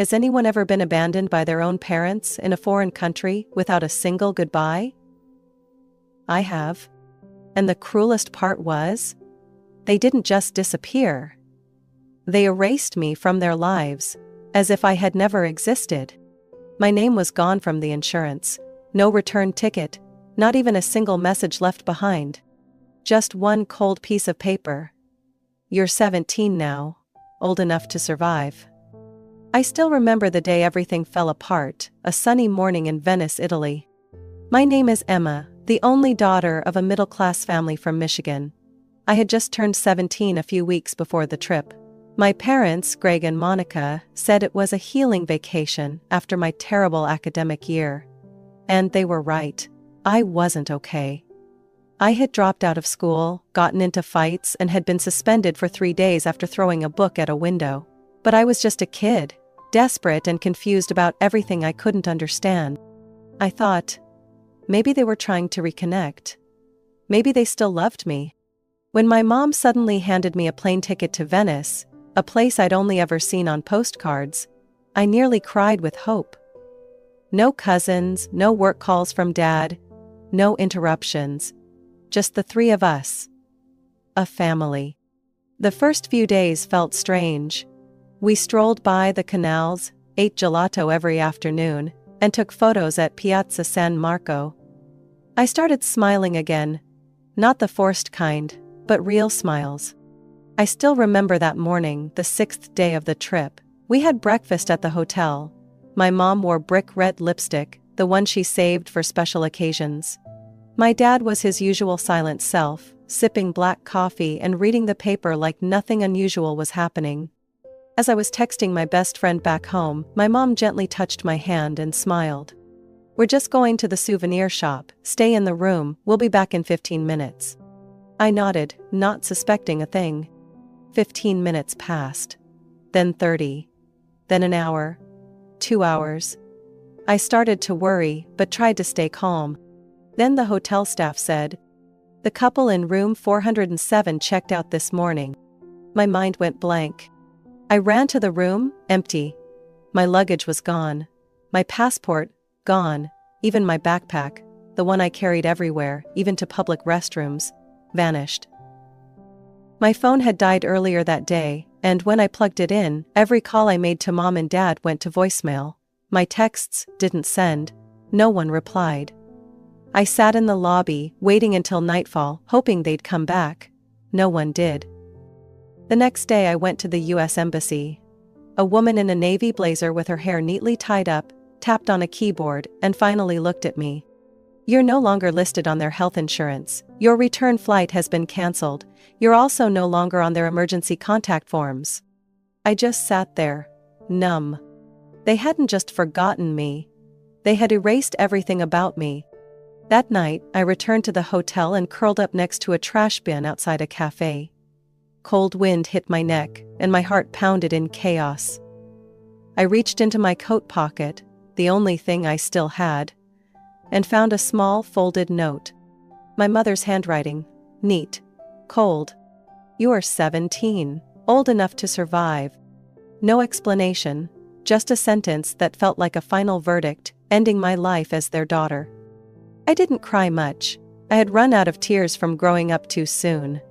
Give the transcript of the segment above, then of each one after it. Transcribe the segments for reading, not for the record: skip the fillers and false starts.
Has anyone ever been abandoned by their own parents in a foreign country without a single goodbye? I have. And the cruelest part was, they didn't just disappear. They erased me from their lives, as if I had never existed. My name was gone from the insurance, no return ticket, not even a single message left behind. Just one cold piece of paper. You're 17 now, old enough to survive. I still remember the day everything fell apart, a sunny morning in Venice, Italy. My name is Emma, the only daughter of a middle-class family from Michigan. I had just turned 17 a few weeks before the trip. My parents, Greg and Monica, said it was a healing vacation after my terrible academic year. And they were right. I wasn't okay. I had dropped out of school, gotten into fights, and had been suspended for 3 days after throwing a book at a window. But I was just a kid, desperate and confused about everything I couldn't understand. I thought, maybe they were trying to reconnect. Maybe they still loved me. When my mom suddenly handed me a plane ticket to Venice, a place I'd only ever seen on postcards, I nearly cried with hope. No cousins, no work calls from Dad, no interruptions. Just the three of us. A family. The first few days felt strange. We strolled by the canals, ate gelato every afternoon, and took photos at Piazza San Marco. I started smiling again. Not the forced kind, but real smiles. I still remember that morning, the 6th day of the trip. We had breakfast at the hotel. My mom wore brick red lipstick, the one she saved for special occasions. My dad was his usual silent self, sipping black coffee and reading the paper like nothing unusual was happening. As I was texting my best friend back home, my mom gently touched my hand and smiled. We're just going to the souvenir shop, stay in the room, we'll be back in 15 minutes. I nodded, not suspecting a thing. 15 minutes passed. Then 30. Then an hour. 2 hours. I started to worry, but tried to stay calm. Then the hotel staff said, "The couple in room 407 checked out this morning." My mind went blank. I ran to the room, empty. My luggage was gone. My passport, gone. Even my backpack, the one I carried everywhere, even to public restrooms, vanished. My phone had died earlier that day, and when I plugged it in, every call I made to Mom and Dad went to voicemail. My texts didn't send. No one replied. I sat in the lobby, waiting until nightfall, hoping they'd come back. No one did. The next day I went to the U.S. Embassy. A woman in a navy blazer with her hair neatly tied up, tapped on a keyboard, and finally looked at me. "You're no longer listed on their health insurance. Your return flight has been cancelled. You're also no longer on their emergency contact forms." I just sat there, numb. They hadn't just forgotten me. They had erased everything about me. That night, I returned to the hotel and curled up next to a trash bin outside a cafe. Cold wind hit my neck, and my heart pounded in chaos. I reached into my coat pocket, the only thing I still had, and found a small folded note. My mother's handwriting, neat, cold. "You are 17, old enough to survive." No explanation, just a sentence that felt like a final verdict, ending my life as their daughter. I didn't cry much. I had run out of tears from growing up too soon.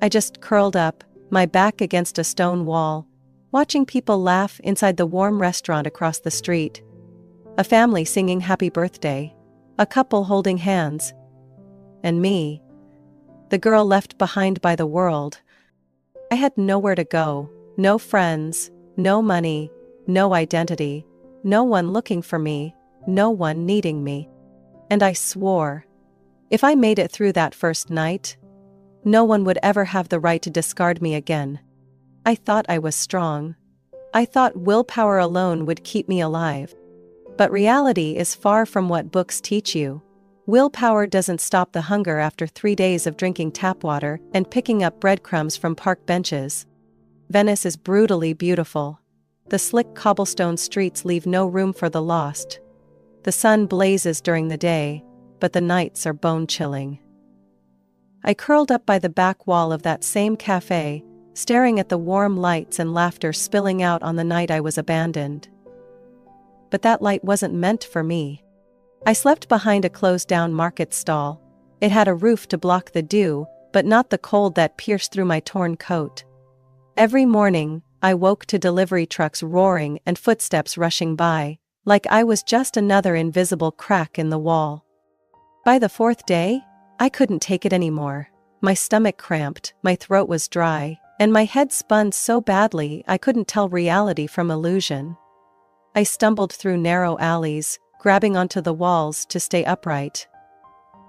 I just curled up, my back against a stone wall, watching people laugh inside the warm restaurant across the street. A family singing happy birthday. A couple holding hands. And me. The girl left behind by the world. I had nowhere to go, no friends, no money, no identity, no one looking for me, no one needing me. And I swore, if I made it through that first night, no one would ever have the right to discard me again. I thought I was strong. I thought willpower alone would keep me alive. But reality is far from what books teach you. Willpower doesn't stop the hunger after 3 days of drinking tap water and picking up breadcrumbs from park benches. Venice is brutally beautiful. The slick cobblestone streets leave no room for the lost. The sun blazes during the day, but the nights are bone-chilling. I curled up by the back wall of that same cafe, staring at the warm lights and laughter spilling out on the night I was abandoned. But that light wasn't meant for me. I slept behind a closed-down market stall. It had a roof to block the dew, but not the cold that pierced through my torn coat. Every morning, I woke to delivery trucks roaring and footsteps rushing by, like I was just another invisible crack in the wall. By the fourth day, I couldn't take it anymore. My stomach cramped, my throat was dry, and my head spun so badly I couldn't tell reality from illusion. I stumbled through narrow alleys, grabbing onto the walls to stay upright.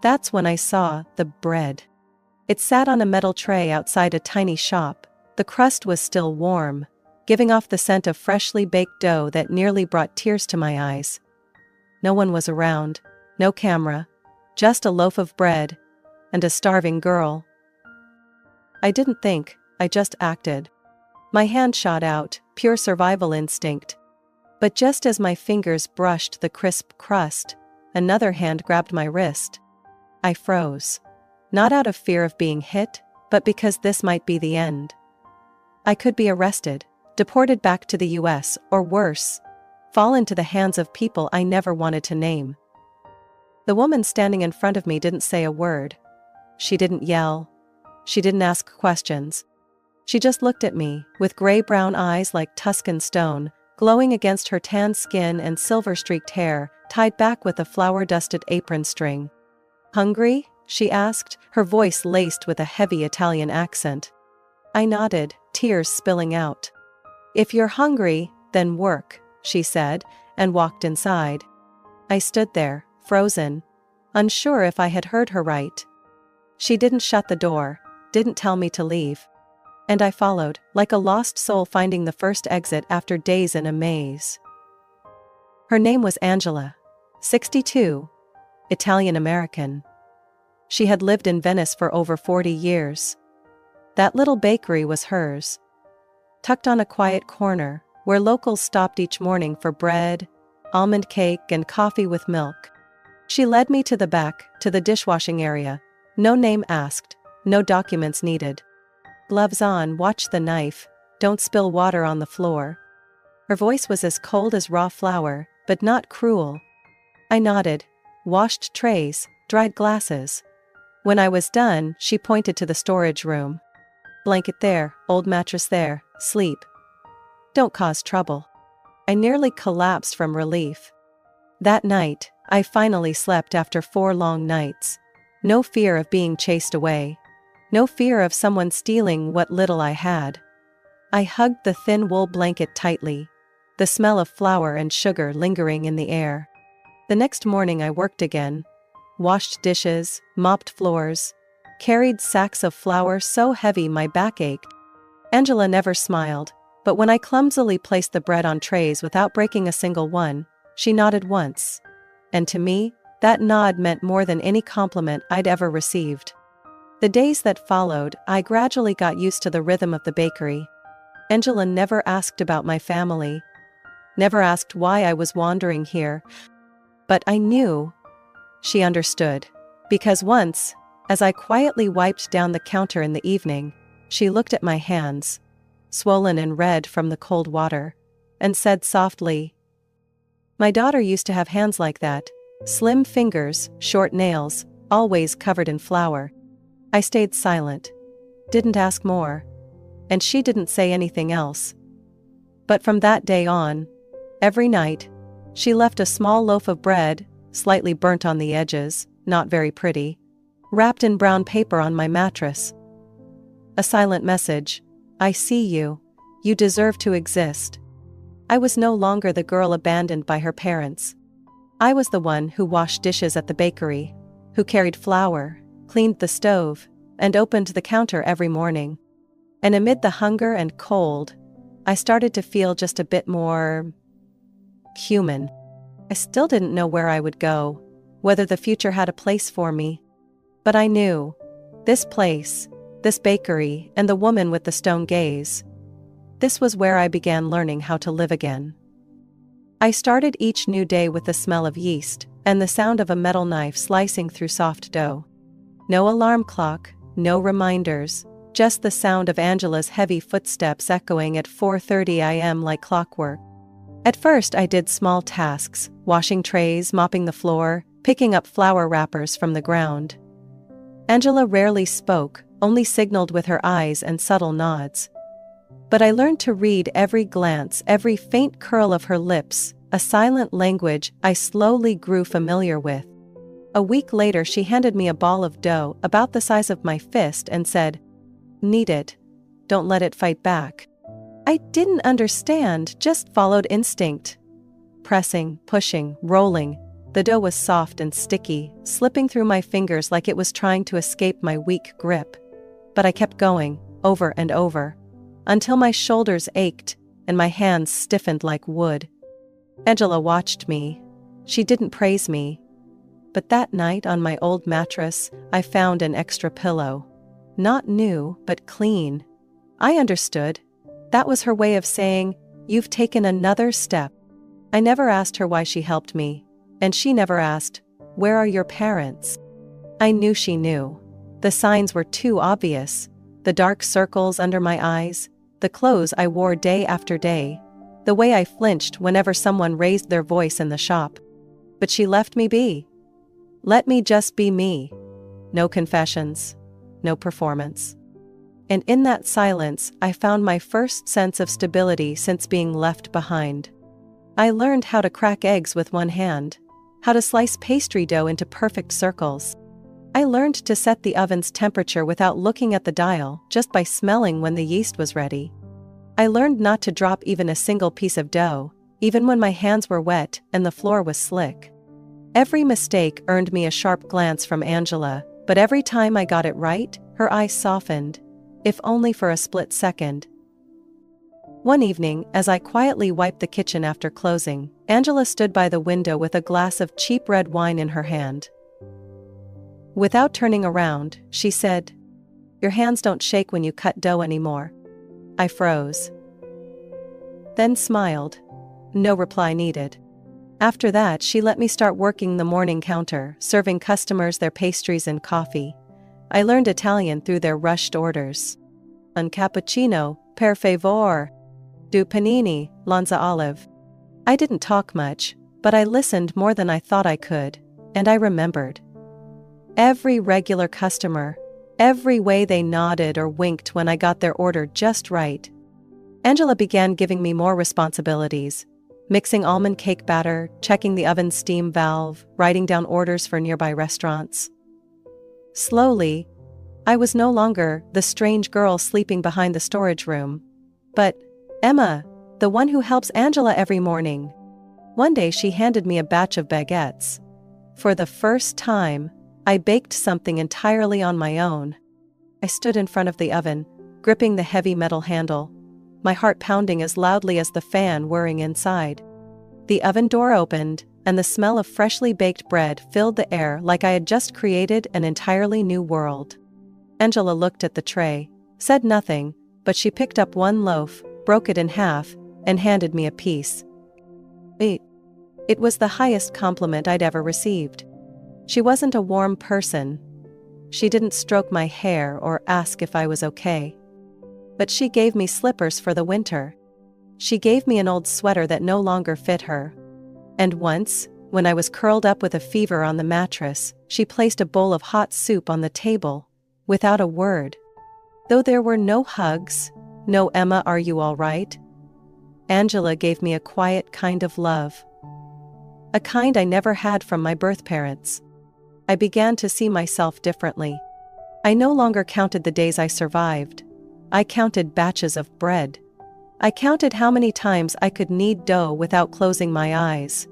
That's when I saw the bread. It sat on a metal tray outside a tiny shop. The crust was still warm, giving off the scent of freshly baked dough that nearly brought tears to my eyes. No one was around, no camera, just a loaf of bread, and a starving girl. I didn't think, I just acted. My hand shot out, pure survival instinct. But just as my fingers brushed the crisp crust, another hand grabbed my wrist. I froze. Not out of fear of being hit, but because this might be the end. I could be arrested, deported back to the US, or worse, fall into the hands of people I never wanted to name. The woman standing in front of me didn't say a word. She didn't yell. She didn't ask questions. She just looked at me, with gray-brown eyes like Tuscan stone, glowing against her tan skin and silver-streaked hair, tied back with a flour-dusted apron string. "Hungry?" she asked, her voice laced with a heavy Italian accent. I nodded, tears spilling out. "If you're hungry, then work," she said, and walked inside. I stood there, frozen, unsure if I had heard her right. She didn't shut the door, didn't tell me to leave. And I followed, like a lost soul finding the first exit after days in a maze. Her name was Angela, 62, Italian-American. She had lived in Venice for over 40 years. That little bakery was hers. Tucked on a quiet corner, where locals stopped each morning for bread, almond cake, and coffee with milk. She led me to the back, to the dishwashing area. No name asked, no documents needed. Gloves on, watch the knife, don't spill water on the floor. Her voice was as cold as raw flour, but not cruel. I nodded, washed trays, dried glasses. When I was done, she pointed to the storage room. "Blanket there, old mattress there, sleep. Don't cause trouble." I nearly collapsed from relief. That night, I finally slept after 4 long nights. No fear of being chased away. No fear of someone stealing what little I had. I hugged the thin wool blanket tightly, the smell of flour and sugar lingering in the air. The next morning I worked again. Washed dishes, mopped floors, carried sacks of flour so heavy my back ached. Angela never smiled, but when I clumsily placed the bread on trays without breaking a single one, she nodded once. And to me, that nod meant more than any compliment I'd ever received. The days that followed, I gradually got used to the rhythm of the bakery. Angela never asked about my family, never asked why I was wandering here. But I knew. She understood. Because once, as I quietly wiped down the counter in the evening, she looked at my hands, swollen and red from the cold water, and said softly, "My daughter used to have hands like that, slim fingers, short nails, always covered in flour." I stayed silent, didn't ask more, and she didn't say anything else. But from that day on, every night, she left a small loaf of bread, slightly burnt on the edges, not very pretty, wrapped in brown paper on my mattress. A silent message: "I see you. You deserve to exist." I was no longer the girl abandoned by her parents. I was the one who washed dishes at the bakery, who carried flour, cleaned the stove, and opened the counter every morning. And amid the hunger and cold, I started to feel just a bit more human. I still didn't know where I would go, whether the future had a place for me. But I knew. This place, this bakery, and the woman with the stone gaze. This was where I began learning how to live again. I started each new day with the smell of yeast, and the sound of a metal knife slicing through soft dough. No alarm clock, no reminders, just the sound of Angela's heavy footsteps echoing at 4:30 a.m. like clockwork. At first I did small tasks, washing trays, mopping the floor, picking up flower wrappers from the ground. Angela rarely spoke, only signaled with her eyes and subtle nods. But I learned to read every glance, every faint curl of her lips, a silent language I slowly grew familiar with. A week later she handed me a ball of dough about the size of my fist and said, "Knead it. Don't let it fight back." I didn't understand, just followed instinct. Pressing, pushing, rolling. The dough was soft and sticky, slipping through my fingers like it was trying to escape my weak grip. But I kept going, over and over, until my shoulders ached and my hands stiffened like wood. Angela watched me. She didn't praise me. But that night on my old mattress, I found an extra pillow. Not new, but clean. I understood. That was her way of saying, "You've taken another step." I never asked her why she helped me, and she never asked, "Where are your parents?" I knew she knew. The signs were too obvious. The dark circles under my eyes, the clothes I wore day after day, the way I flinched whenever someone raised their voice in the shop. But she left me be. Let me just be me. No confessions. No performance. And in that silence, I found my first sense of stability since being left behind. I learned how to crack eggs with one hand, how to slice pastry dough into perfect circles. I learned to set the oven's temperature without looking at the dial, just by smelling when the yeast was ready. I learned not to drop even a single piece of dough, even when my hands were wet and the floor was slick. Every mistake earned me a sharp glance from Angela, but every time I got it right, her eyes softened, if only for a split second. One evening, as I quietly wiped the kitchen after closing, Angela stood by the window with a glass of cheap red wine in her hand. Without turning around, she said, "Your hands don't shake when you cut dough anymore." I froze. Then smiled. No reply needed. After that, she let me start working the morning counter, serving customers their pastries and coffee. I learned Italian through their rushed orders. Un cappuccino, per favore. Due panini, Lanza olive. I didn't talk much, but I listened more than I thought I could, and I remembered. Every regular customer, every way they nodded or winked when I got their order just right. Angela began giving me more responsibilities. Mixing almond cake batter, checking the oven's steam valve, writing down orders for nearby restaurants. Slowly, I was no longer the strange girl sleeping behind the storage room, but Emma, the one who helps Angela every morning. One day she handed me a batch of baguettes. For the first time, I baked something entirely on my own. I stood in front of the oven, gripping the heavy metal handle, my heart pounding as loudly as the fan whirring inside. The oven door opened, and the smell of freshly baked bread filled the air like I had just created an entirely new world. Angela looked at the tray, said nothing, but she picked up one loaf, broke it in half, and handed me a piece. It was the highest compliment I'd ever received. She wasn't a warm person. She didn't stroke my hair or ask if I was okay. But she gave me slippers for the winter. She gave me an old sweater that no longer fit her. And once, when I was curled up with a fever on the mattress, she placed a bowl of hot soup on the table, without a word. Though there were no hugs, no "Emma, are you all right?" Angela gave me a quiet kind of love. A kind I never had from my birth parents. I began to see myself differently. I no longer counted the days I survived. I counted batches of bread. I counted how many times I could knead dough without closing my eyes.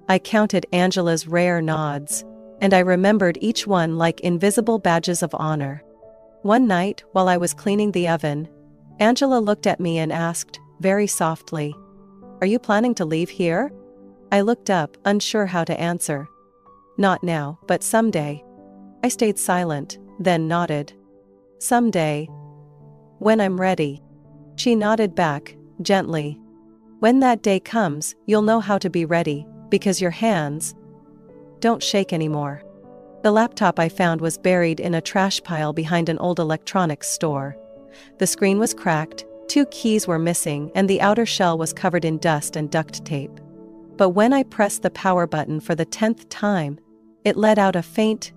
I counted Angela's rare nods, and I remembered each one like invisible badges of honor. One night, while I was cleaning the oven, Angela looked at me and asked, very softly, "Are you planning to leave here?" I looked up, unsure how to answer. "Not now, but someday." I stayed silent, then nodded. "Someday. When I'm ready." She nodded back, gently. "When that day comes, you'll know how to be ready, because your hands don't shake anymore." The laptop I found was buried in a trash pile behind an old electronics store. The screen was cracked, 2 keys were missing, and the outer shell was covered in dust and duct tape. But when I pressed the power button for the 10th time, it let out a faint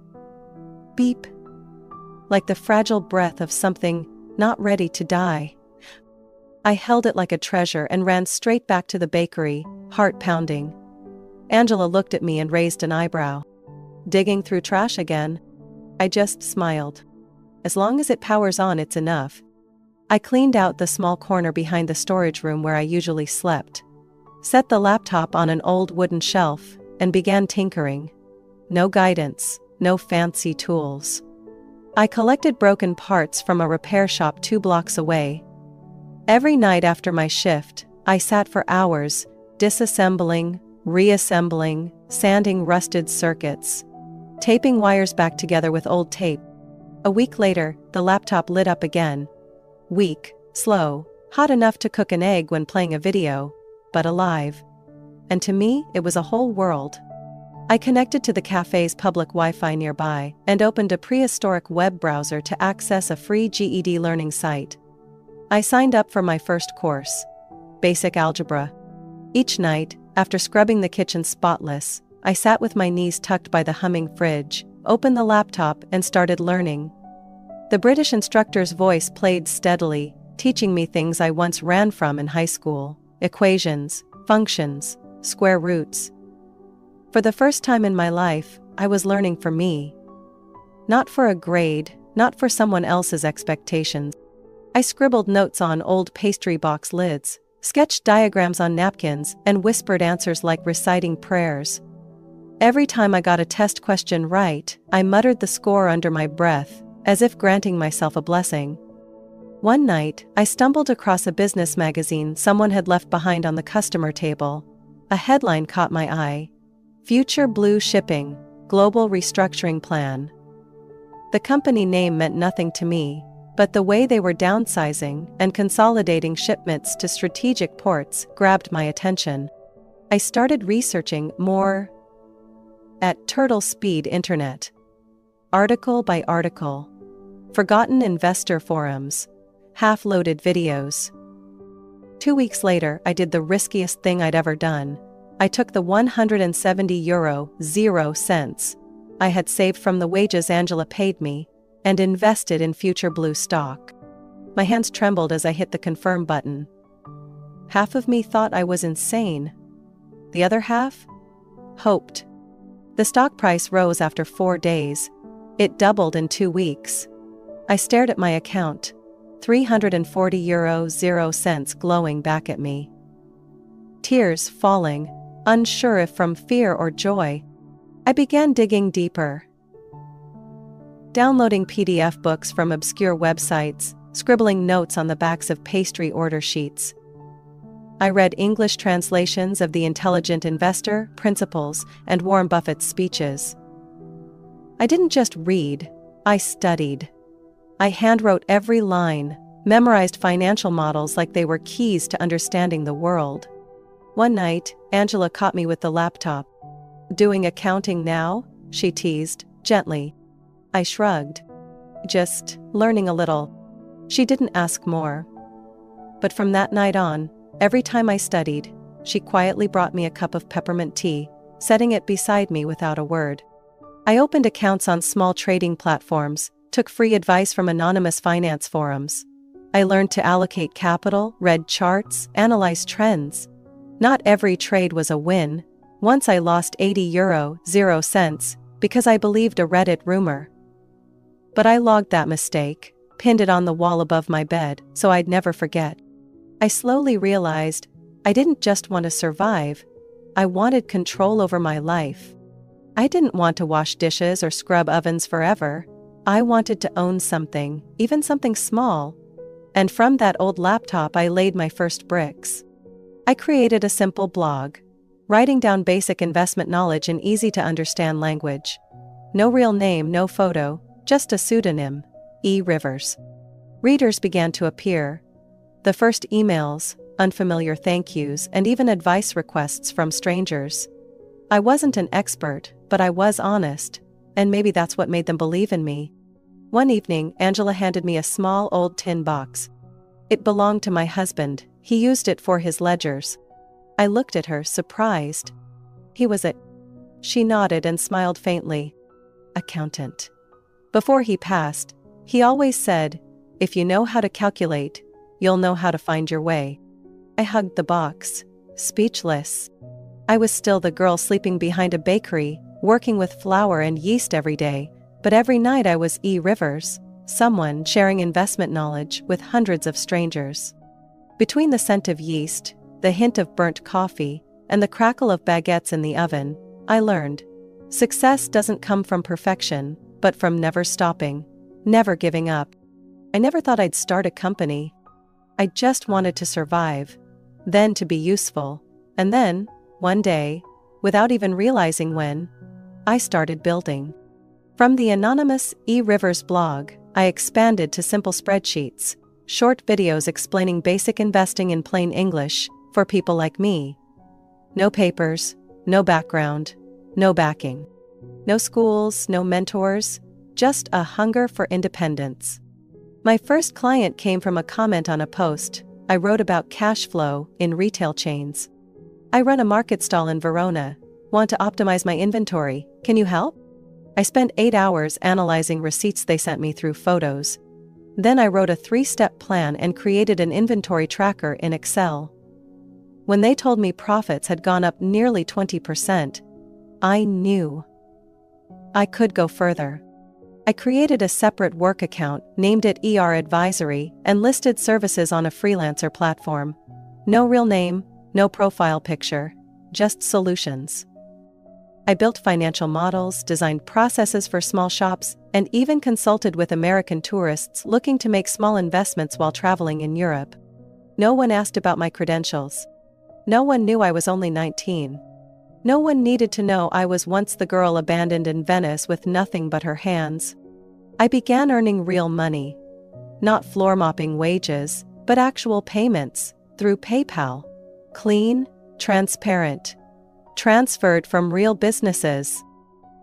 beep, like the fragile breath of something not ready to die. I held it like a treasure and ran straight back to the bakery, heart pounding. Angela looked at me and raised an eyebrow. Digging through trash again? I just smiled. As long as it powers on, it's enough. I cleaned out the small corner behind the storage room where I usually slept, set the laptop on an old wooden shelf, and began tinkering. No guidance, no fancy tools. I collected broken parts from a repair shop 2 blocks away. Every night after my shift, I sat for hours, disassembling, reassembling, sanding rusted circuits, taping wires back together with old tape. A week later, the laptop lit up again. Weak, slow, hot enough to cook an egg when playing a video, but alive. And to me, it was a whole world. I connected to the cafe's public Wi-Fi nearby and opened a prehistoric web browser to access a free GED learning site. I signed up for my first course, Basic Algebra. Each night, after scrubbing the kitchen spotless, I sat with my knees tucked by the humming fridge, opened the laptop, and started learning. The British instructor's voice played steadily, teaching me things I once ran from in high school: equations, functions, square roots. For the first time in my life, I was learning for me. Not for a grade, not for someone else's expectations. I scribbled notes on old pastry box lids, sketched diagrams on napkins, and whispered answers like reciting prayers. Every time I got a test question right, I muttered the score under my breath, as if granting myself a blessing. One night, I stumbled across a business magazine someone had left behind on the customer table. A headline caught my eye: Future Blue Shipping, Global Restructuring Plan. The company name meant nothing to me, but the way they were downsizing and consolidating shipments to strategic ports grabbed my attention. I started researching more at turtle speed internet. Article by article. Forgotten investor forums. Half-loaded videos. 2 weeks later, I did the riskiest thing I'd ever done. I took the €170.00 I had saved from the wages Angela paid me and invested in Future Blue stock. My hands trembled as I hit the confirm button. Half of me thought I was insane. The other half hoped. The stock price rose after 4 days. It doubled in 2 weeks. I stared at my account, €340.00 glowing back at me. Tears falling, unsure if from fear or joy. I began digging deeper. Downloading PDF books from obscure websites, scribbling notes on the backs of pastry order sheets. I read English translations of The Intelligent Investor, Principles, and Warren Buffett's speeches. I didn't just read, I studied. I handwrote every line, memorized financial models like they were keys to understanding the world. One night, Angela caught me with the laptop. "Doing accounting now?" she teased, gently. I shrugged. "Just learning a little." She didn't ask more. But from that night on, every time I studied, she quietly brought me a cup of peppermint tea, setting it beside me without a word. I opened accounts on small trading platforms, took free advice from anonymous finance forums. I learned to allocate capital, read charts, analyze trends. Not every trade was a win. Once I lost €80.00 because I believed a Reddit rumor. But I logged that mistake, pinned it on the wall above my bed, so I'd never forget. I slowly realized I didn't just want to survive, I wanted control over my life. I didn't want to wash dishes or scrub ovens forever. I wanted to own something, even something small. And from that old laptop I laid my first bricks. I created a simple blog, writing down basic investment knowledge in easy-to-understand language. No real name, no photo, just a pseudonym, Eivers. Readers began to appear. The first emails, unfamiliar thank yous, and even advice requests from strangers. I wasn't an expert, but I was honest. And maybe that's what made them believe in me. One evening, Angela handed me a small old tin box. It belonged to my husband. He used it for his ledgers. I looked at her, surprised. He was a... She nodded and smiled faintly. Accountant. Before he passed, he always said, "If you know how to calculate, you'll know how to find your way." I hugged the box, speechless. I was still the girl sleeping behind a bakery, working with flour and yeast every day, but every night I was Eivers, someone sharing investment knowledge with hundreds of strangers. Between the scent of yeast, the hint of burnt coffee, and the crackle of baguettes in the oven, I learned. Success doesn't come from perfection, but from never stopping, never giving up. I never thought I'd start a company. I just wanted to survive, then to be useful, and then, one day, without even realizing when, I started building. From the anonymous Eivers blog, I expanded to simple spreadsheets, short videos explaining basic investing in plain English, for people like me. No papers, no background, no backing. No schools, no mentors, just a hunger for independence. My first client came from a comment on a post I wrote about cash flow in retail chains. "I run a market stall in Verona. Want to optimize my inventory, can you help?" I spent 8 hours analyzing receipts they sent me through photos. Then I wrote a 3-step plan and created an inventory tracker in Excel. When they told me profits had gone up nearly 20%, I knew I could go further. I created a separate work account, named it ER Advisory, and listed services on a freelancer platform. No real name, no profile picture, just solutions. I built financial models, designed processes for small shops, and even consulted with American tourists looking to make small investments while traveling in Europe. No one asked about my credentials. No one knew I was only 19. No one needed to know I was once the girl abandoned in Venice with nothing but her hands. I began earning real money. Not floor mopping wages, but actual payments, through PayPal. Clean, transparent. Transferred from real businesses.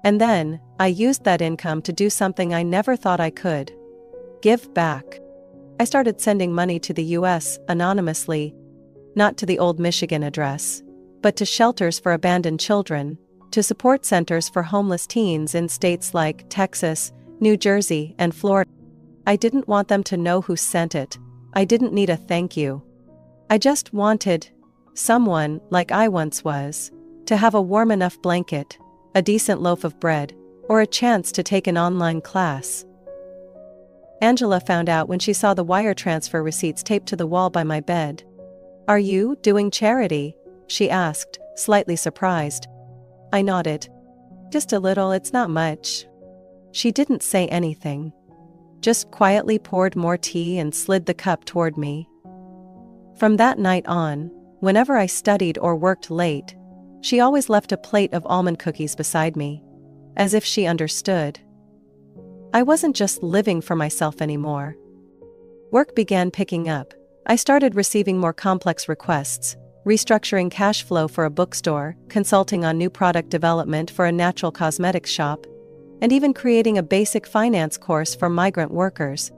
And then, I used that income to do something I never thought I could. Give back. I started sending money to the US anonymously. Not to the old Michigan address, but to shelters for abandoned children, to support centers for homeless teens in states like Texas, New Jersey, and Florida. I didn't want them to know who sent it. I didn't need a thank you. I just wanted someone, like I once was, to have a warm enough blanket, a decent loaf of bread, or a chance to take an online class. Angela found out when she saw the wire transfer receipts taped to the wall by my bed. "Are you doing charity?" she asked, slightly surprised. I nodded. "Just a little, it's not much." She didn't say anything. Just quietly poured more tea and slid the cup toward me. From that night on, whenever I studied or worked late, she always left a plate of almond cookies beside me, as if she understood. I wasn't just living for myself anymore. Work began picking up. I started receiving more complex requests, restructuring cash flow for a bookstore, consulting on new product development for a natural cosmetics shop, and even creating a basic finance course for migrant workers.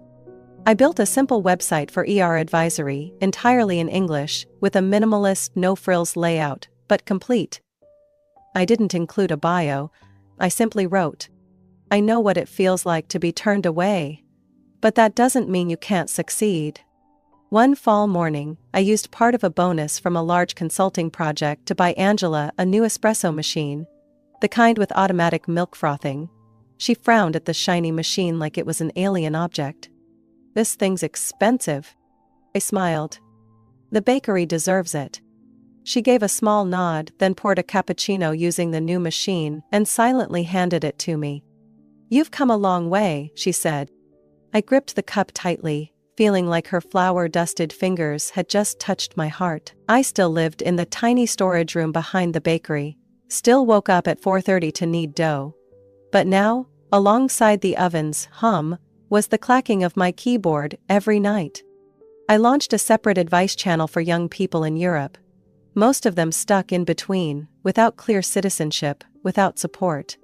I built a simple website for ER Advisory, entirely in English, with a minimalist, no-frills layout, but complete. I didn't include a bio. I simply wrote, "I know what it feels like to be turned away. But that doesn't mean you can't succeed." One fall morning, I used part of a bonus from a large consulting project to buy Angela a new espresso machine, the kind with automatic milk frothing. She frowned at the shiny machine like it was an alien object. "This thing's expensive." I smiled. "The bakery deserves it." She gave a small nod, then poured a cappuccino using the new machine and silently handed it to me. "You've come a long way," she said. I gripped the cup tightly, feeling like her flour-dusted fingers had just touched my heart. I still lived in the tiny storage room behind the bakery, still woke up at 4:30 to knead dough. But now, alongside the oven's hum, was the clacking of my keyboard every night. I launched a separate advice channel for young people in Europe. Most of them stuck in between, without clear citizenship, without support.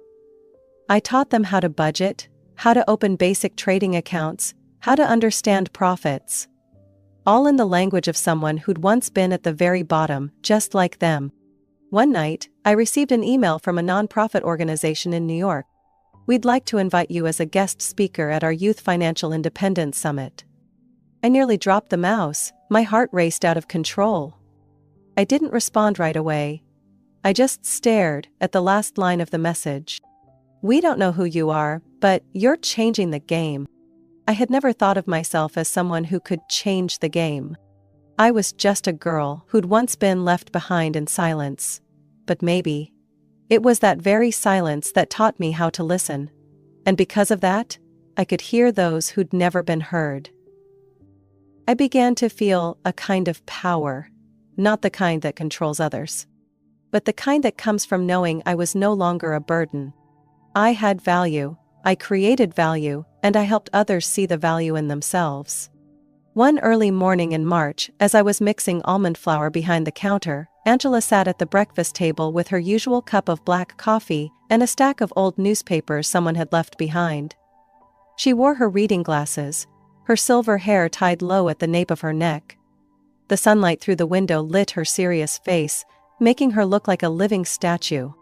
I taught them how to budget, how to open basic trading accounts, how to understand profits. All in the language of someone who'd once been at the very bottom, just like them. One night, I received an email from a nonprofit organization in New York. We'd like to invite you as a guest speaker at our Youth Financial Independence Summit. I nearly dropped the mouse, my heart raced out of control. I didn't respond right away. I just stared at the last line of the message. We don't know who you are, but you're changing the game. I had never thought of myself as someone who could change the game. I was just a girl who'd once been left behind in silence. But maybe it was that very silence that taught me how to listen. And because of that, I could hear those who'd never been heard. I began to feel a kind of power, not the kind that controls others, but the kind that comes from knowing I was no longer a burden. I had value, I created value, and I helped others see the value in themselves. One early morning in March, as I was mixing almond flour behind the counter, Angela sat at the breakfast table with her usual cup of black coffee and a stack of old newspapers someone had left behind. She wore her reading glasses, her silver hair tied low at the nape of her neck. The sunlight through the window lit her serious face, making her look like a living statue.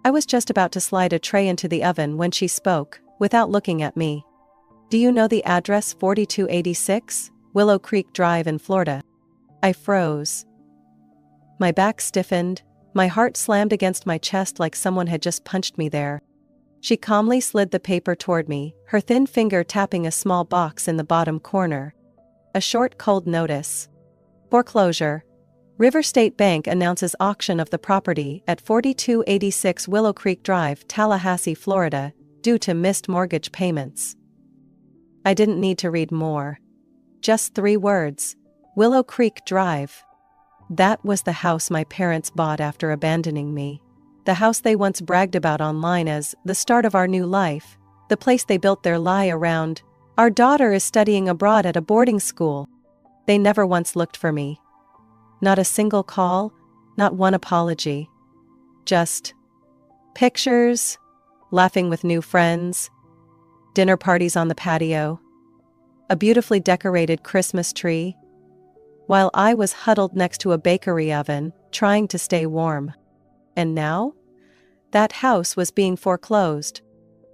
I was just about to slide a tray into the oven when she spoke, without looking at me. Do you know the address 4286, Willow Creek Drive in Florida? I froze. My back stiffened, my heart slammed against my chest like someone had just punched me there. She calmly slid the paper toward me, her thin finger tapping a small box in the bottom corner. A short cold notice. Foreclosure. River State Bank announces auction of the property at 4286 Willow Creek Drive, Tallahassee, Florida, due to missed mortgage payments. I didn't need to read more. Just 3 words. Willow Creek Drive. That was the house my parents bought after abandoning me. The house they once bragged about online as the start of our new life. The place they built their lie around. Our daughter is studying abroad at a boarding school. They never once looked for me. Not a single call, not one apology. Just pictures, laughing with new friends, dinner parties on the patio, a beautifully decorated Christmas tree, while I was huddled next to a bakery oven, trying to stay warm. And now? That house was being foreclosed.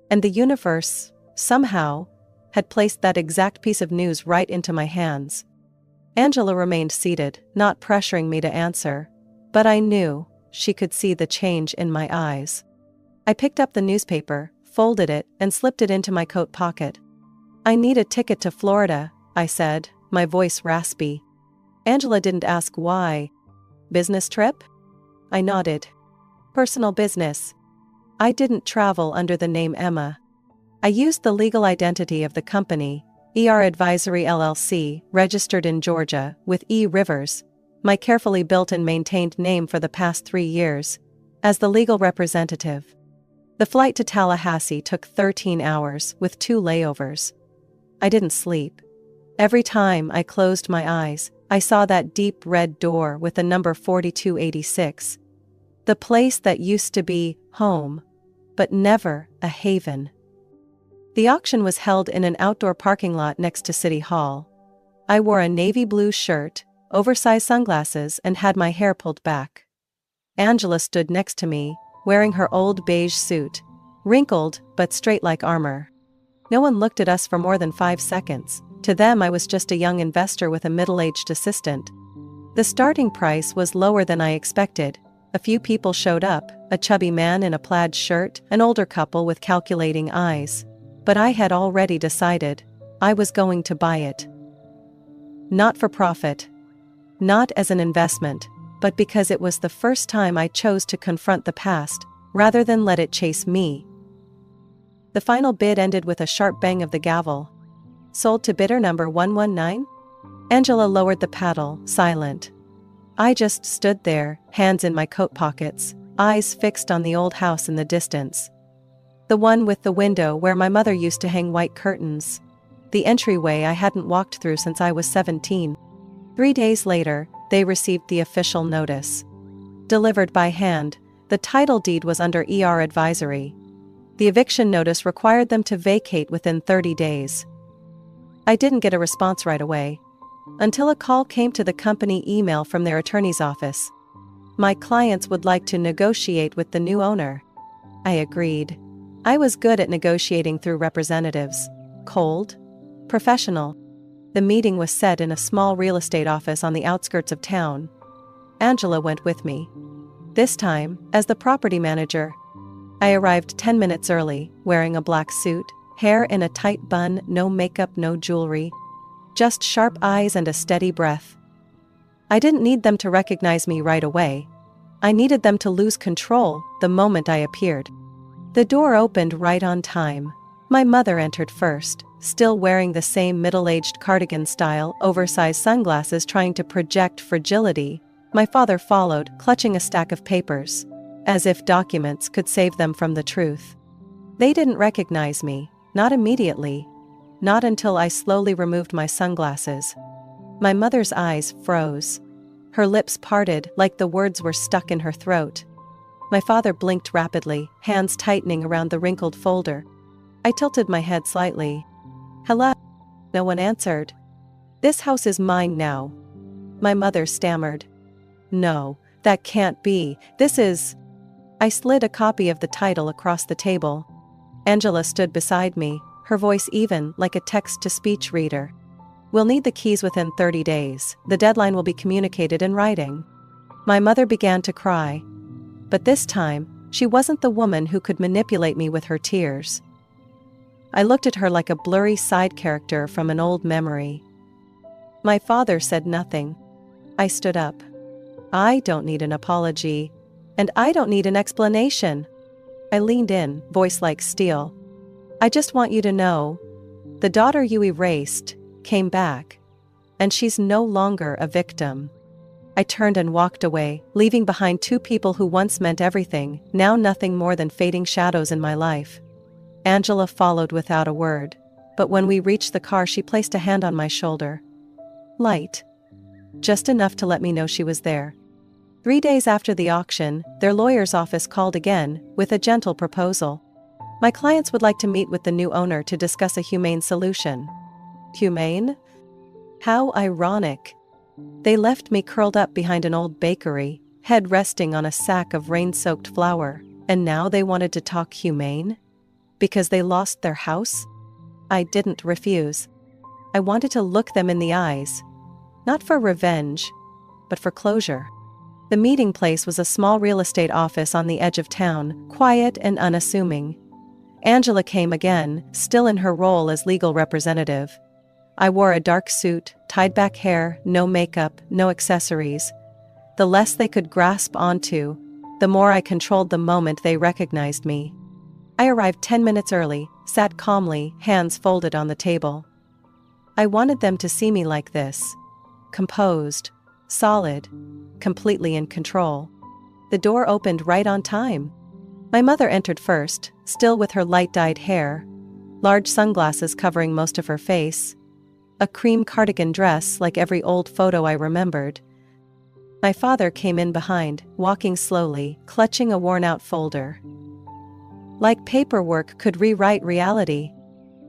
And the universe, somehow, had placed that exact piece of news right into my hands. Angela remained seated, not pressuring me to answer, but I knew she could see the change in my eyes. I picked up the newspaper, folded it, and slipped it into my coat pocket. I need a ticket to Florida, I said, my voice raspy. Angela didn't ask why. Business trip? I nodded. Personal business. I didn't travel under the name Emma. I used the legal identity of the company, ER Advisory LLC, registered in Georgia, with Eivers, my carefully built and maintained name for the past 3 years, as the legal representative. The flight to Tallahassee took 13 hours, with 2 layovers. I didn't sleep. Every time I closed my eyes, I saw that deep red door with the number 4286. The place that used to be home, but never a haven. The auction was held in an outdoor parking lot next to City Hall. I wore a navy blue shirt, oversized sunglasses, and had my hair pulled back. Angela stood next to me, wearing her old beige suit, wrinkled but straight like armor. No one looked at us for more than 5 seconds. To them, I was just a young investor with a middle-aged assistant. The starting price was lower than I expected. A few people showed up, a chubby man in a plaid shirt, an older couple with calculating eyes. But I had already decided I was going to buy it. Not for profit. Not as an investment, but because it was the first time I chose to confront the past, rather than let it chase me. The final bid ended with a sharp bang of the gavel. Sold to bidder number 119? Angela lowered the paddle, silent. I just stood there, hands in my coat pockets, eyes fixed on the old house in the distance. The one with the window where my mother used to hang white curtains. The entryway I hadn't walked through since I was 17. 3 days later, they received the official notice. Delivered by hand, the title deed was under ER Advisory. The eviction notice required them to vacate within 30 days. I didn't get a response right away, until a call came to the company email from their attorney's office. My clients would like to negotiate with the new owner. I agreed. I was good at negotiating through representatives. Cold, professional. The meeting was set in a small real estate office on the outskirts of town. Angela went with me. This time, as the property manager. I arrived 10 minutes early, wearing a black suit, hair in a tight bun, no makeup, no jewelry. Just sharp eyes and a steady breath. I didn't need them to recognize me right away. I needed them to lose control the moment I appeared. The door opened right on time. My mother entered first, still wearing the same middle-aged cardigan-style, oversized sunglasses trying to project fragility. My father followed, clutching a stack of papers, as if documents could save them from the truth. They didn't recognize me, not immediately. Not until I slowly removed my sunglasses. My mother's eyes froze. Her lips parted like the words were stuck in her throat. My father blinked rapidly, hands tightening around the wrinkled folder. I tilted my head slightly. "Hello?" No one answered. "This house is mine now." My mother stammered. "No, that can't be. This is..." I slid a copy of the title across the table. Angela stood beside me, her voice even like a text-to-speech reader. "We'll need the keys within 30 days. The deadline will be communicated in writing." My mother began to cry. But this time, she wasn't the woman who could manipulate me with her tears. I looked at her like a blurry side character from an old memory. My father said nothing. I stood up. "I don't need an apology. And I don't need an explanation." I leaned in, voice like steel. "I just want you to know, the daughter you erased came back. And she's no longer a victim." I turned and walked away, leaving behind two people who once meant everything, now nothing more than fading shadows in my life. Angela followed without a word, but when we reached the car she placed a hand on my shoulder. Light. Just enough to let me know she was there. 3 days after the auction, their lawyer's office called again, with a gentle proposal. My clients would like to meet with the new owner to discuss a humane solution. Humane? How ironic. They left me curled up behind an old bakery, head resting on a sack of rain-soaked flour, and now they wanted to talk humane? Because they lost their house? I didn't refuse. I wanted to look them in the eyes. Not for revenge, but for closure. The meeting place was a small real estate office on the edge of town, quiet and unassuming. Angela came again, still in her role as legal representative. I wore a dark suit, tied back hair, no makeup, no accessories. The less they could grasp onto, the more I controlled the moment they recognized me. I arrived 10 minutes early, sat calmly, hands folded on the table. I wanted them to see me like this. Composed, solid, completely in control. The door opened right on time. My mother entered first, still with her light-dyed hair, large sunglasses covering most of her face, a cream cardigan dress like every old photo I remembered. My father came in behind, walking slowly, clutching a worn-out folder. Like paperwork could rewrite reality.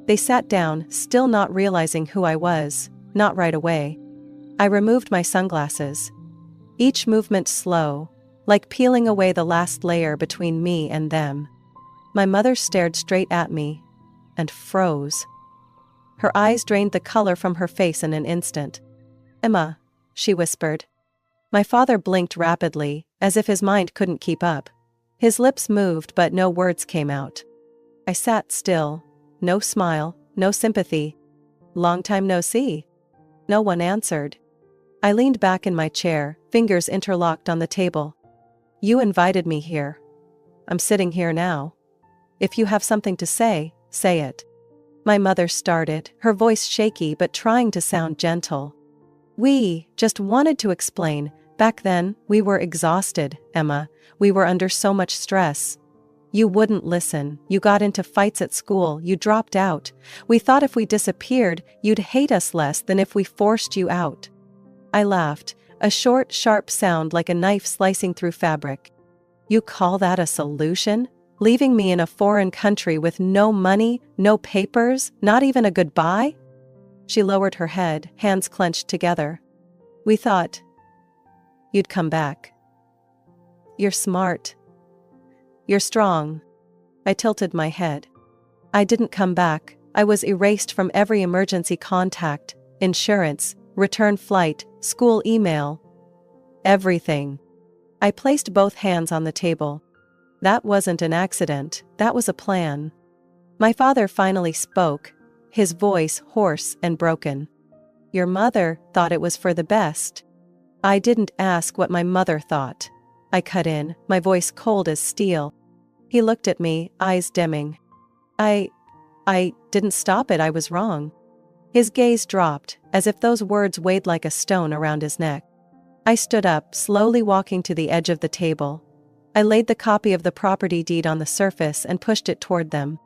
They sat down, still not realizing who I was, not right away. I removed my sunglasses. Each movement slow, like peeling away the last layer between me and them. My mother stared straight at me, and froze. Her eyes drained the color from her face in an instant. "Emma," she whispered. My father blinked rapidly, as if his mind couldn't keep up. His lips moved but no words came out. I sat still. No smile, no sympathy. "Long time no see." No one answered. I leaned back in my chair, fingers interlocked on the table. "You invited me here. I'm sitting here now. If you have something to say, say it." My mother started, her voice shaky but trying to sound gentle. "We just wanted to explain. Back then, we were exhausted, Emma. We were under so much stress. You wouldn't listen, you got into fights at school, you dropped out. We thought if we disappeared, you'd hate us less than if we forced you out." I laughed, a short, sharp sound like a knife slicing through fabric. "You call that a solution? Leaving me in a foreign country with no money, no papers, not even a goodbye? She lowered her head, hands clenched together. We thought you'd come back. You're smart. You're strong. I tilted my head. I didn't come back. I was erased from every emergency contact, insurance, return flight, school email. Everything. I placed both hands on the table. That wasn't an accident, that was a plan. My father finally spoke, his voice hoarse and broken. Your mother thought it was for the best. I didn't ask what my mother thought. I cut in, my voice cold as steel. He looked at me, eyes dimming. I didn't stop it, I was wrong. His gaze dropped, as if those words weighed like a stone around his neck. I stood up, slowly walking to the edge of the table. I laid the copy of the property deed on the surface and pushed it toward them.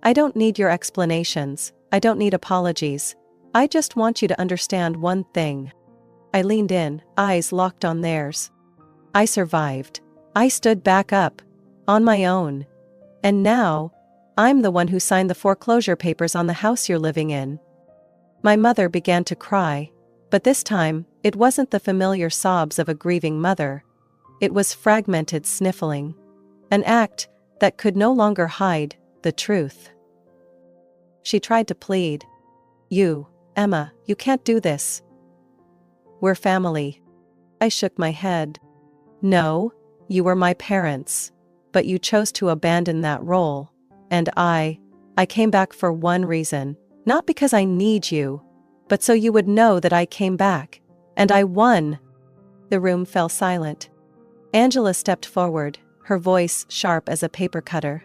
I don't need your explanations, I don't need apologies. I just want you to understand one thing. I leaned in, eyes locked on theirs. I survived. I stood back up, on my own. And now, I'm the one who signed the foreclosure papers on the house you're living in. My mother began to cry, but this time, it wasn't the familiar sobs of a grieving mother. It was fragmented sniffling. An act that could no longer hide the truth. She tried to plead. Emma, you can't do this. We're family. I shook my head. No, you were my parents, but you chose to abandon that role. And I came back for one reason, not because I need you, but so you would know that I came back, and I won. The room fell silent. Angela stepped forward, her voice sharp as a paper cutter.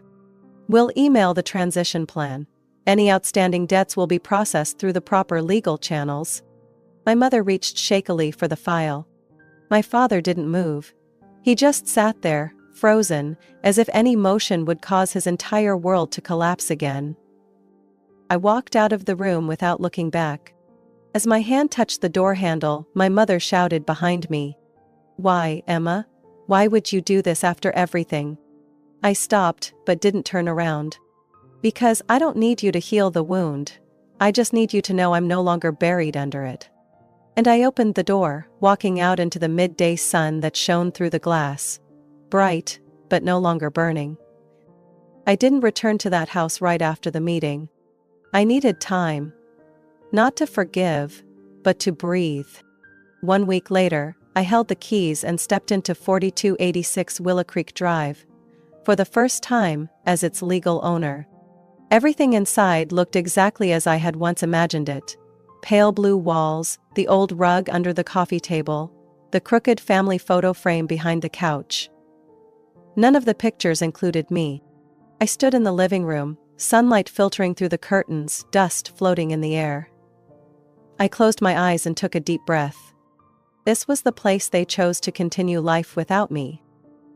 We'll email the transition plan. Any outstanding debts will be processed through the proper legal channels. My mother reached shakily for the file. My father didn't move. He just sat there, frozen, as if any motion would cause his entire world to collapse again. I walked out of the room without looking back. As my hand touched the door handle, my mother shouted behind me. Why, Emma? Why would you do this after everything? I stopped, but didn't turn around. Because I don't need you to heal the wound. I just need you to know I'm no longer buried under it. And I opened the door, walking out into the midday sun that shone through the glass. Bright, but no longer burning. I didn't return to that house right after the meeting. I needed time. Not to forgive, but to breathe. 1 week later, I held the keys and stepped into 4286 Willow Creek Drive. For the first time, as its legal owner. Everything inside looked exactly as I had once imagined it. Pale blue walls, the old rug under the coffee table, the crooked family photo frame behind the couch. None of the pictures included me. I stood in the living room, sunlight filtering through the curtains, dust floating in the air. I closed my eyes and took a deep breath. This was the place they chose to continue life without me.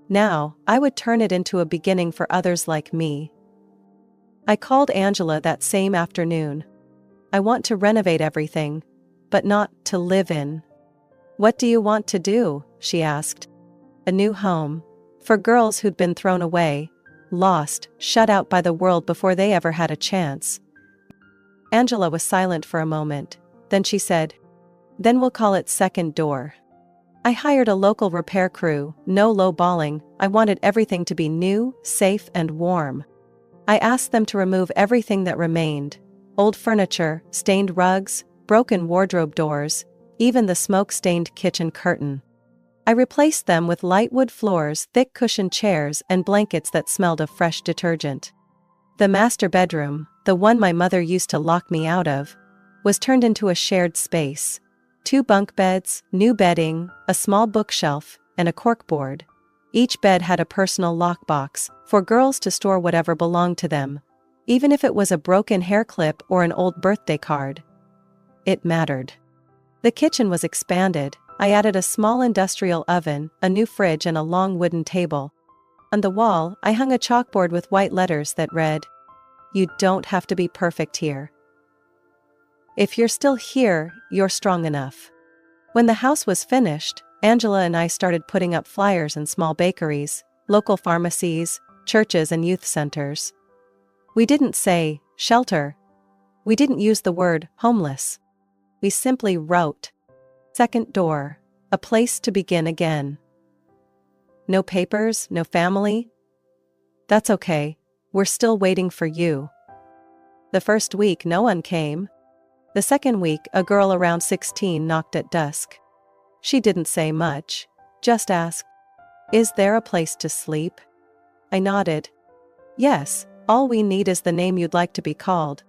Now, I would turn it into a beginning for others like me. I called Angela that same afternoon. I want to renovate everything, but not to live in. What do you want to do? She asked. A new home. For girls who'd been thrown away, lost, shut out by the world before they ever had a chance. Angela was silent for a moment. Then she said, Then we'll call it Second Door. I hired a local repair crew, no lowballing. I wanted everything to be new, safe, and warm. I asked them to remove everything that remained. Old furniture, stained rugs, broken wardrobe doors, even the smoke-stained kitchen curtain. I replaced them with light wood floors, thick cushioned chairs, and blankets that smelled of fresh detergent. The master bedroom, the one my mother used to lock me out of, was turned into a shared space. 2 bunk beds, new bedding, a small bookshelf, and a corkboard. Each bed had a personal lockbox, for girls to store whatever belonged to them, even if it was a broken hair clip or an old birthday card. It mattered. The kitchen was expanded. I added a small industrial oven, a new fridge, and a long wooden table. On the wall, I hung a chalkboard with white letters that read, You don't have to be perfect here. If you're still here, you're strong enough. When the house was finished, Angela and I started putting up flyers in small bakeries, local pharmacies, churches and youth centers. We didn't say, shelter. We didn't use the word, homeless. We simply wrote, second door, a place to begin again. No papers, no family? That's okay, we're still waiting for you. The first week no one came. The second week a girl around 16 knocked at dusk. She didn't say much, just asked, "Is there a place to sleep?" I nodded. "Yes, all we need is the name you'd like to be called."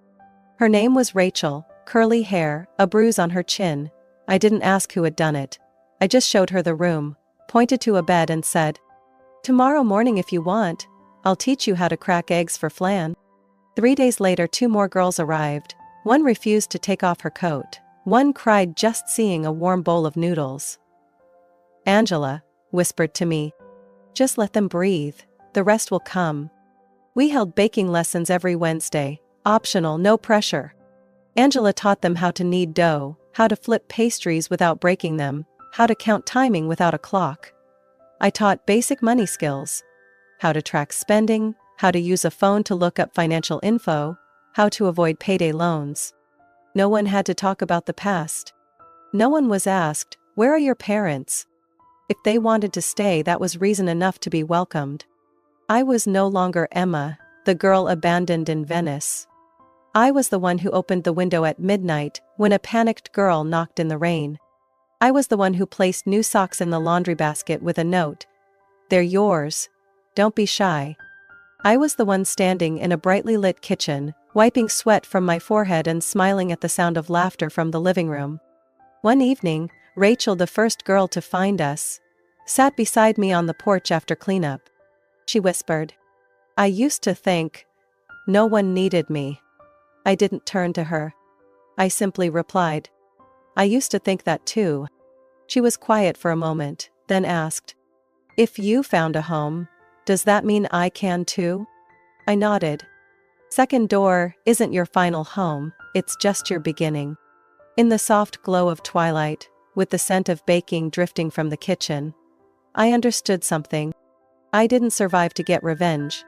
Her name was Rachel, curly hair, a bruise on her chin. I didn't ask who had done it. I just showed her the room, pointed to a bed and said, "Tomorrow morning if you want, I'll teach you how to crack eggs for flan." 3 days later 2 more girls arrived. One refused to take off her coat. One cried just seeing a warm bowl of noodles. Angela whispered to me, "Just let them breathe, the rest will come." We held baking lessons every Wednesday, optional, no pressure. Angela taught them how to knead dough, how to flip pastries without breaking them, how to count timing without a clock. I taught basic money skills, how to track spending, how to use a phone to look up financial info, how to avoid payday loans. No one had to talk about the past. No one was asked, "Where are your parents?" If they wanted to stay, that was reason enough to be welcomed. I was no longer Emma, the girl abandoned in Venice. I was the one who opened the window at midnight when a panicked girl knocked in the rain. I was the one who placed new socks in the laundry basket with a note, "They're yours. Don't be shy." I was the one standing in a brightly lit kitchen, wiping sweat from my forehead and smiling at the sound of laughter from the living room. One evening, Rachel, the first girl to find us, sat beside me on the porch after cleanup. She whispered, "I used to think no one needed me." I didn't turn to her. I simply replied, "I used to think that too." She was quiet for a moment, then asked, "If you found a home, does that mean I can too?" I nodded. Second door isn't your final home, it's just your beginning. In the soft glow of twilight, with the scent of baking drifting from the kitchen, I understood something. I didn't survive to get revenge.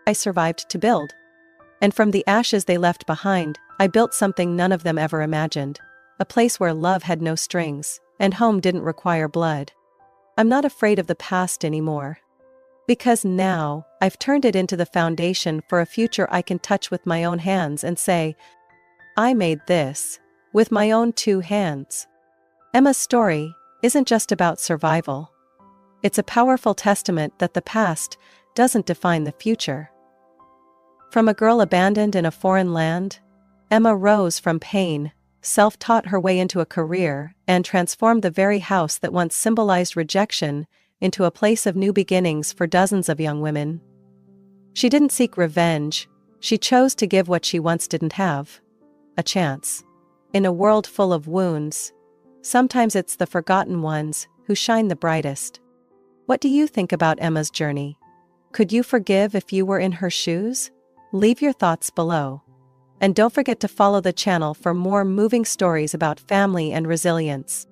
I survived to build. And from the ashes they left behind, I built something none of them ever imagined. A place where love had no strings, and home didn't require blood. I'm not afraid of the past anymore. Because now, I've turned it into the foundation for a future I can touch with my own hands and say, "I made this, with my own 2 hands." Emma's story isn't just about survival. It's a powerful testament that the past doesn't define the future. From a girl abandoned in a foreign land, Emma rose from pain, self-taught her way into a career, and transformed the very house that once symbolized rejection into a place of new beginnings for dozens of young women. She didn't seek revenge, she chose to give what she once didn't have: a chance. In a world full of wounds, sometimes it's the forgotten ones who shine the brightest. What do you think about Emma's journey? Could you forgive if you were in her shoes? Leave your thoughts below. And don't forget to follow the channel for more moving stories about family and resilience.